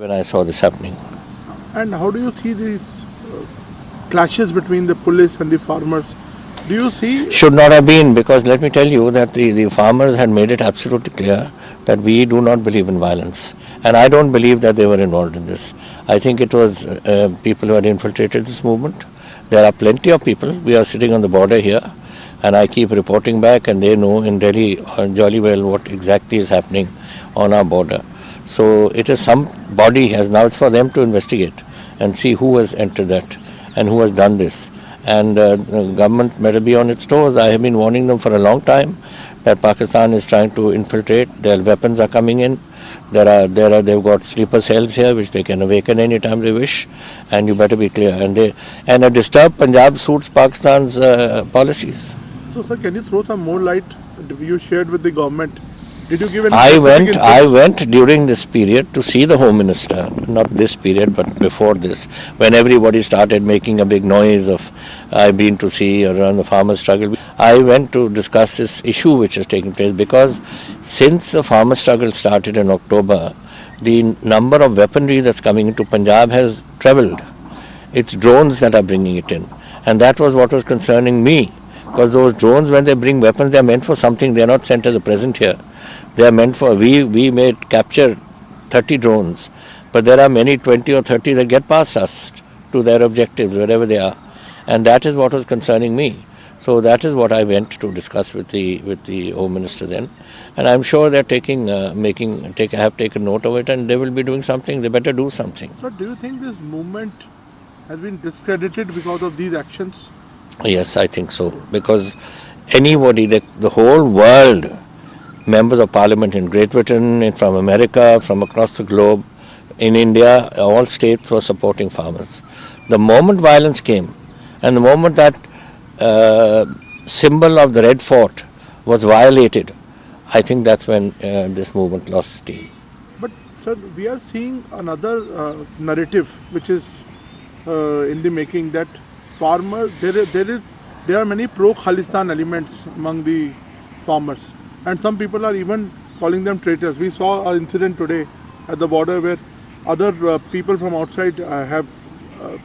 when I saw this happening. And how do you see these clashes between the police and the farmers? Do you see? Should not have been, because let me tell you that the farmers had made it absolutely clear that we do not believe in violence. And I don't believe that they were involved in this. I think it was people who had infiltrated this movement. There are plenty of people. We are sitting on the border here, and I keep reporting back, and they know in Delhi jolly well what exactly is happening on our border. So it is somebody has now, it's for them to investigate and see who has entered that and who has done this. And the government better be on its toes. I have been warning them for a long time that Pakistan is trying to infiltrate. Their weapons are coming in. They've got sleeper cells here which they can awaken anytime they wish, and you better be clear. And a disturbed Punjab suits Pakistan's policies. So, sir, can you throw some more light? You shared with the government. Did you give any? I went during this period to see the Home Minister, not this period, but before this, when everybody started making a big noise of I've been to see around the farmer struggle. I went to discuss this issue which is taking place, because since the farmer struggle started in October, the number of weaponry that's coming into Punjab has trebled. It's drones that are bringing it in, and that was what was concerning me, because those drones, when they bring weapons, they are meant for something. They are not sent as a present here. They are meant for, we may capture 30 drones, but there are many 20 or 30 that get past us to their objectives, wherever they are. And that is what was concerning me. So that is what I went to discuss with the Home Minister then. And I'm sure they're have taken note of it, and they will be doing something. They better do something. So do you think this movement has been discredited because of these actions? Yes, I think so. Because anybody, the whole world, members of parliament in Great Britain, from America, from across the globe, in India, all states were supporting farmers. The moment violence came, and the moment that symbol of the Red Fort was violated, I think that's when this movement lost steam. But sir, we are seeing another narrative which is in the making, that farmers, there are many pro-Khalistan elements among the farmers. And some people are even calling them traitors. We saw an incident today at the border where other people from outside have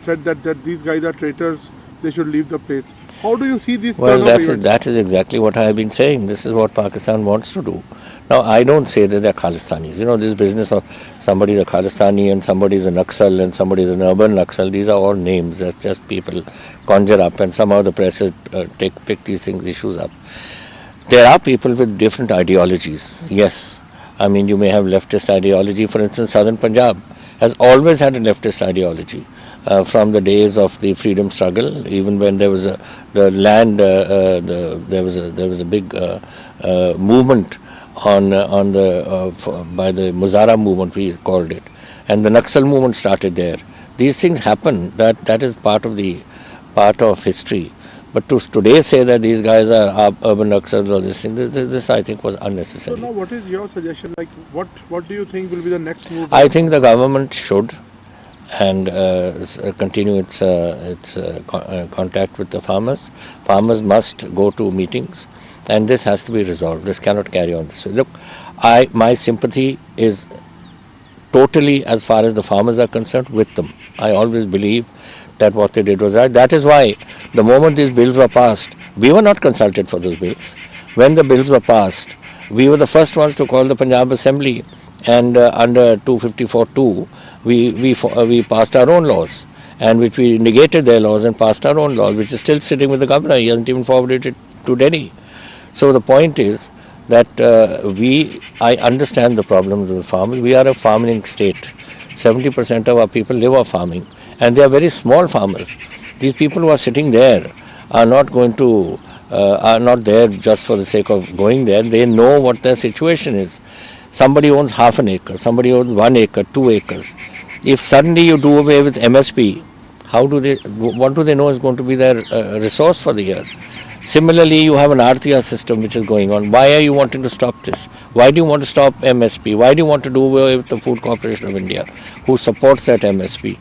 said that these guys are traitors, they should leave the place. How do you see these? Well, that is exactly what I have been saying. This is what Pakistan wants to do. Now, I don't say that they're Khalistanis. You know, this business of somebody is a Khalistani and somebody is a Naxal and somebody is an urban Naxal, these are all names that just people conjure up, and somehow the press pick these issues up. There are people with different ideologies, yes. I mean, you may have leftist ideology. For instance, Southern Punjab has always had a leftist ideology from the days of the freedom struggle. Even when there was there was a big movement by the Muzara movement, we called it, and the Naxal movement started there. These things happen. That is part of history. But to today say that these guys are urban Naxals or this I think was unnecessary. So now what is your suggestion? Like what do you think will be the next move? I think the government should and continue its contact with the farmers. Farmers must go to meetings, and this has to be resolved. This cannot carry on this way. Look, my sympathy is totally, as far as the farmers are concerned, with them. I always believe that what they did was right. That is why the moment these bills were passed, we were not consulted for those bills. When the bills were passed, we were the first ones to call the Punjab Assembly, and under 254(2), we passed our own laws, and which we negated their laws and passed our own laws, which is still sitting with the governor. He hasn't even forwarded it to Delhi. So the point is that I understand the problems of the farmers. We are a farming state. 70% of our people live off farming. And they are very small farmers. These people who are sitting there are not there just for the sake of going there. They know what their situation is. Somebody owns half an acre, somebody owns 1 acre, 2 acres. If suddenly you do away with MSP, what do they know is going to be their resource for the year? Similarly, you have an RTR system which is going on. Why are you wanting to stop this? Why do you want to stop MSP? Why do you want to do away with the Food Corporation of India, who supports that MSP?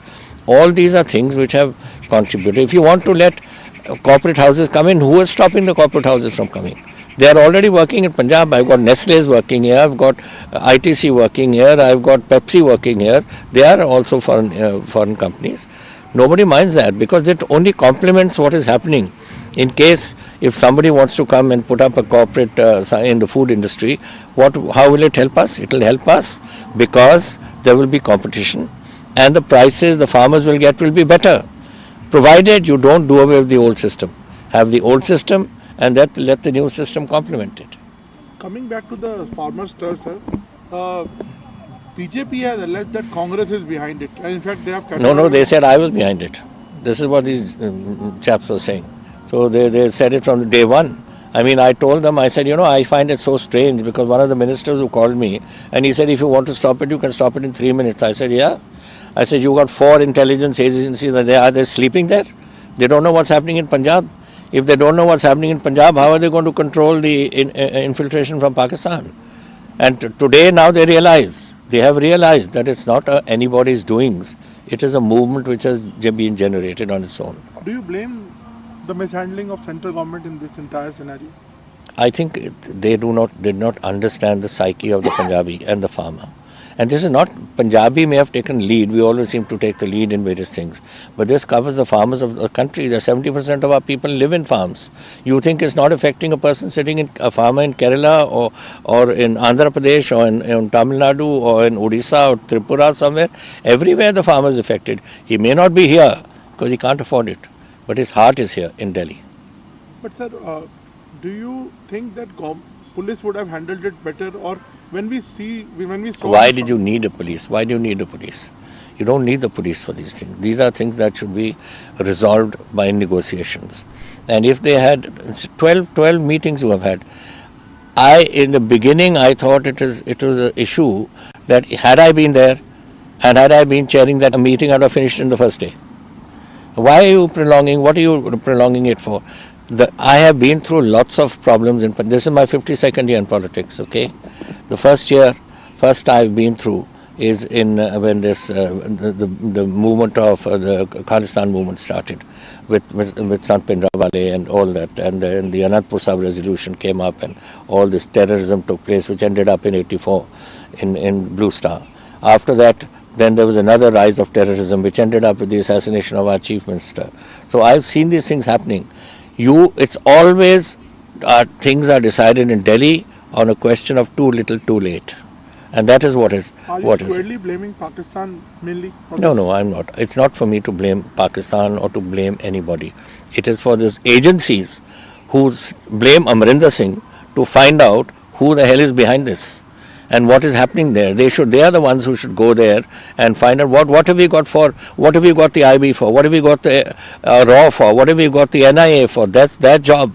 All these are things which have contributed. If you want to let corporate houses come in, who is stopping the corporate houses from coming? They are already working in Punjab. I've got Nestle working here. I've got ITC working here. I've got Pepsi working here. They are also foreign companies. Nobody minds that because it only complements what is happening. In case if somebody wants to come and put up a corporate in the food industry, how will it help us? It will help us because there will be competition and the prices the farmers will get will be better, provided you don't do away with the old system. Have the old system and let the new system complement it. Coming back to the farmer stir, sir, BJP has alleged that Congress is behind it, and in fact they have. No, they said I was behind it. This is what these chaps were saying. So they said it from day one. I mean, I told them, I said, I find it so strange because one of the ministers who called me and he said, if you want to stop it, you can stop it in 3 minutes. I said, yeah. I said, you got 4 intelligence agencies, are they sleeping there? They don't know what's happening in Punjab. If they don't know what's happening in Punjab, how are they going to control the infiltration from Pakistan? And today now they have realized that it's not anybody's doings. It is a movement which has been generated on its own. Do you blame the mishandling of central government in this entire scenario? I think they did not understand the psyche of the Punjabi and the farmer. And this is not, Punjabi may have taken lead, we always seem to take the lead in various things, but this covers the farmers of the country. 70% of our people live in farms. You think it's not affecting a person a farmer in Kerala or in Andhra Pradesh or in Tamil Nadu or in Odisha or Tripura somewhere? Everywhere the farmer is affected. He may not be here because he can't afford it, but his heart is here in Delhi. But sir, do you think that police would have handled it better, or when we saw... Why did you need a police? Why do you need a police? You don't need the police for these things. These are things that should be resolved by negotiations. And if they had 12 meetings you have had, in the beginning I thought it was an issue that had I been there and had I been chairing that meeting, I would have finished in the first day. Why are you prolonging? What are you prolonging it for? I have been through lots of problems. This is my 52nd year in politics, okay? The first I've been through is in when the movement of the Khalistan movement started with Sant Bhindranwale and all that, and then the Anandpur Sahib resolution came up and all this terrorism took place, which ended up in 84 in Blue Star. After that, then there was another rise of terrorism which ended up with the assassination of our chief minister. So I've seen these things happening. It's always things are decided in Delhi on a question of too little, too late, and that is what is. Are you squarely blaming Pakistan mainly? No, I'm not. It's not for me to blame Pakistan or to blame anybody. It is for these agencies who blame Amarinder Singh to find out who the hell is behind this and what is happening there. They are the ones who should go there and find out what have we got for, what have we got the IB for, what have we got the RAW for, what have we got the NIA for. That's their job,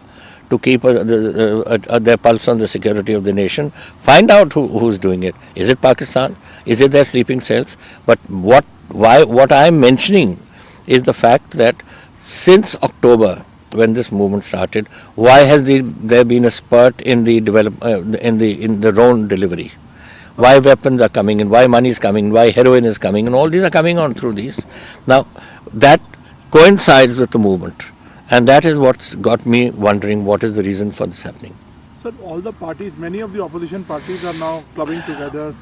to keep their pulse on the security of the nation. Find out who's doing it. Is it Pakistan? Is it their sleeping cells? But what I'm mentioning is the fact that since October, when this movement started, why has there been a spurt in the in the drone delivery? Why weapons are coming in? Why money is coming? Why heroin is coming? And all these are coming on through these. Now that coincides with the movement, and that is what's got me wondering what is the reason for this happening. Sir, all the parties, many of the opposition parties are now clubbing together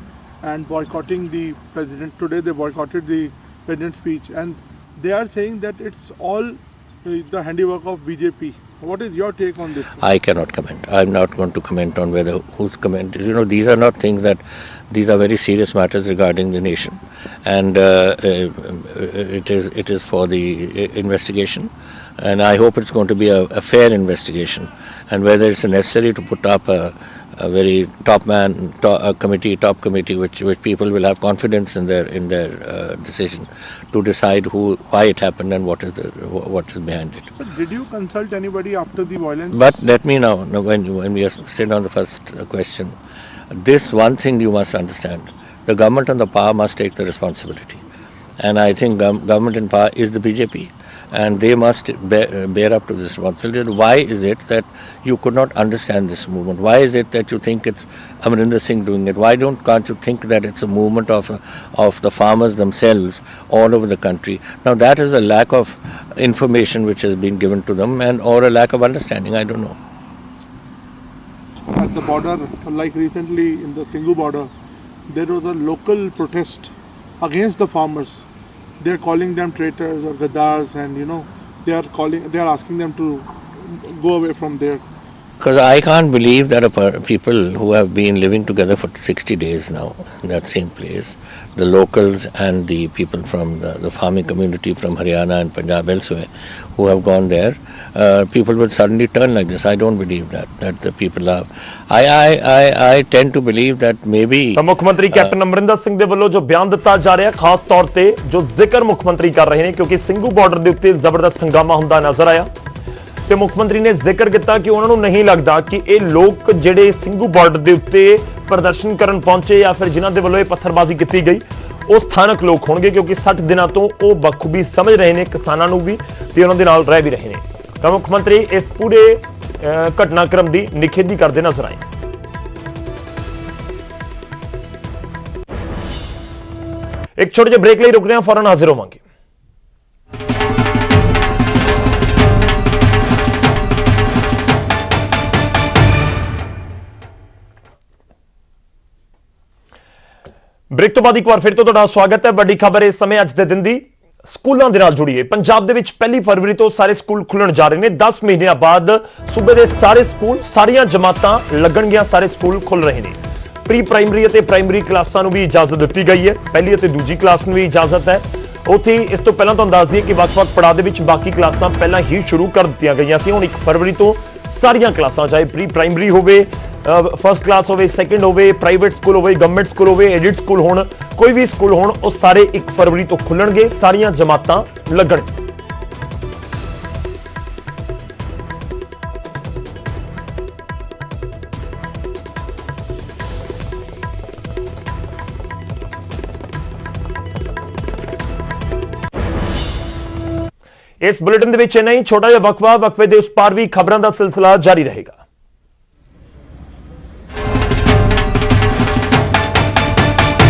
and boycotting the president. Today they boycotted the president's speech, and they are saying that it's all the handiwork of BJP. What is your take on this? I cannot comment. I'm not going to comment on whether who's commented. These are not things these are very serious matters regarding the nation, and it is for the investigation, and I hope it's going to be a fair investigation, and whether it's necessary to put up a very top committee which people will have confidence in their decision to decide why it happened and what is behind it. But did you consult anybody after the violence? But let me know, when we are still on the first question, this one thing you must understand: the government and the power must take the responsibility, and I think government in power is the BJP. And they must bear up to this responsibility. Why is it that you could not understand this movement? Why is it that you think it's Amarinder Singh doing it? Why can't you think that it's a movement of the farmers themselves all over the country? Now that is a lack of information which has been given to them, or a lack of understanding. I don't know. the border, like recently in the Singhu border, there was a local protest against the farmers. They are calling them traitors or gaddars, and they are asking them to go away from there. Because I can't believe that people who have been living together for 60 days now in that same place, the locals and the people from the farming community from Haryana and Punjab elsewhere, who have gone there, people will suddenly turn like this. I don't believe that the people are. I tend to believe that maybe. ਤਾਂ ਮੁੱਖ ਮੰਤਰੀ captain Amarinder Singh ਦੇ ਵੱਲੋਂ ਜੋ ਬਿਆਨ ਦਿੱਤਾ ਜਾ ਰਿਹਾ ਖਾਸ ਤੌਰ ਤੇ ਜੋ ਜ਼ਿਕਰ ਮੁੱਖ ਮੰਤਰੀ ਕਰ ਰਹੇ ਨੇ ਕਿਉਂਕਿ ਸਿੰਘੂ ਬਾਰਡਰ ਦੇ ਉੱਤੇ ਜ਼ਬਰਦਸਤ ਹੰਗਾਮਾ ਹੁੰਦਾ ਨਜ਼ਰ ਆਇਆ ਤੇ ਮੁੱਖ ਮੰਤਰੀ ਨੇ ਜ਼ਿਕਰ ਕੀਤਾ ਕਿ ਉਹਨਾਂ ਨੂੰ ਨਹੀਂ ਲੱਗਦਾ ਕਿ ਇਹ ਲੋਕ ਜਿਹੜੇ ਸਿੰਘੂ ਬਾਰਡਰ ਦੇ ਉੱਤੇ ਪ੍ਰਦਰਸ਼ਨ ਕਰਨ ਪਹੁੰਚੇ ਜਾਂ ਫਿਰ ਜਿਨ੍ਹਾਂ ਦੇ ਵੱਲੋਂ ਇਹ ਪੱਥਰਬਾਜ਼ੀ ਕੀਤੀ ਗਈ ਉਹ ਸਥਾਨਕ ਲੋਕ ਹੋਣਗੇ ਕਿਉਂਕਿ 60 ਦਿਨਾਂ ਤੋਂ ਉਹ ਬਖੂਬੀ ਸਮਝ ਰਹੇ ਨੇ ਕਿਸਾਨਾਂ ਨੂੰ ਵੀ ਤੇ ਉਹਨਾਂ ਦੇ ਨਾਲ ਰਹਿ ਵੀ ਰਹੇ ਨੇ ਤਾਂ ਮੁੱਖ ਮੰਤਰੀ ਇਸ ਪੂਰੇ ਘਟਨਾਕ੍ਰਮ ਦੀ ਨਿਖੇਧੀ ਕਰਦੇ ਨਜ਼ਰ ਆਏ ਇੱਕ ਛੋਟੇ ਜਿਹੇ ਬ੍ਰੇਕ ਲਈ ਰੁਕ ਰਹੇ ਹਾਂ ਫੌਰਨ ਹਾਜ਼ਰ ਹੋਵਾਂਗੇ ਬ੍ਰੇਕ ਤੋਂ ਬਾਅਦ ਇੱਕ ਵਾਰ ਫਿਰ ਤੋਂ ਤੁਹਾਡਾ ਸਵਾਗਤ ਹੈ ਵੱਡੀ ਖਬਰ ਇਸ ਸਮੇਂ ਅੱਜ ਦੇ ਦਿਨ ਦੀ ਸਕੂਲਾਂ ਦੇ ਨਾਲ ਜੁੜੀ ਹੈ ਪੰਜਾਬ ਦੇ ਵਿੱਚ 1 ਫਰਵਰੀ ਤੋਂ ਸਾਰੇ ਸਕੂਲ ਖੁੱਲਣ ਜਾ ਰਹੇ ਨੇ 10 ਮਹੀਨਿਆਂ ਬਾਅਦ ਸੂਬੇ ਦੇ ਸਾਰੇ ਸਕੂਲ ਸਾਰੀਆਂ ਜਮਾਤਾਂ ਲੱਗਣਗੀਆਂ ਸਾਰੇ ਸਕੂਲ ਖੁੱਲ ਰਹੇ ਨੇ ਪ੍ਰੀ ਪ੍ਰਾਇਮਰੀ ਅਤੇ ਪ੍ਰਾਇਮਰੀ ਕਲਾਸਾਂ ਨੂੰ ਵੀ ਇਜਾਜ਼ਤ ਦਿੱਤੀ ਗਈ ਹੈ ਪਹਿਲੀ ਅਤੇ ਦੂਜੀ ਕਲਾਸ ਨੂੰ ਵੀ ਇਜਾਜ਼ਤ ਹੈ ਉੱਥੇ ਇਸ ਤੋਂ ਪਹਿਲਾਂ ਤੁਹਾਨੂੰ ਦੱਸ ਦਈਏ ਕਿ ਵੱਖ-ਵੱਖ ਪੜਾਅ ਦੇ ਵਿੱਚ ਬਾਕੀ ਕਲਾਸਾਂ ਪਹਿਲਾਂ ਹੀ ਸ਼ੁਰੂ ਕਰ ਦਿੱਤੀਆਂ ਗਈਆਂ ਸੀ ਹੁਣ 1 ਫਰਵਰੀ ਤੋਂ ਸਾਰੀਆਂ ਕਲਾਸਾਂ ਚਾਹੇ ਪ੍ਰੀ ਪ੍ਰਾਇਮਰੀ ਹੋਵੇ ਫਸਟ ਕਲਾਸ ਹੋਵੇ ਸੈਕੰਡ ਹੋਵੇ ਪ੍ਰਾਈਵੇਟ ਸਕੂਲ ਹੋਵੇ ਗਵਰਨਮੈਂਟ ਸਕੂਲ ਹੋਵੇ ਐਡਿਡ ਸਕੂਲ ਹੋਣ ਕੋਈ ਵੀ ਸਕੂਲ ਹੋਣ ਉਹ ਸਾਰੇ 1 ਫਰਵਰੀ ਤੋਂ ਖੁੱਲਣਗੇ ਸਾਰੀਆਂ ਜਮਾਤਾਂ ਲੱਗਣਗੀਆਂ ਇਸ ਬੁਲੇਟਿਨ ਦੇ ਵਿੱਚ ਇੰਨਾ ਹੀ ਛੋਟਾ ਜਿਹਾ ਵਕਫਾ ਵਕਫੇ ਦੇ ਉਸ ਪਾਰ ਵੀ ਖਬਰਾਂ ਦਾ ਸਿਲਸਿਲਾ ਜਾਰੀ ਰਹੇਗਾ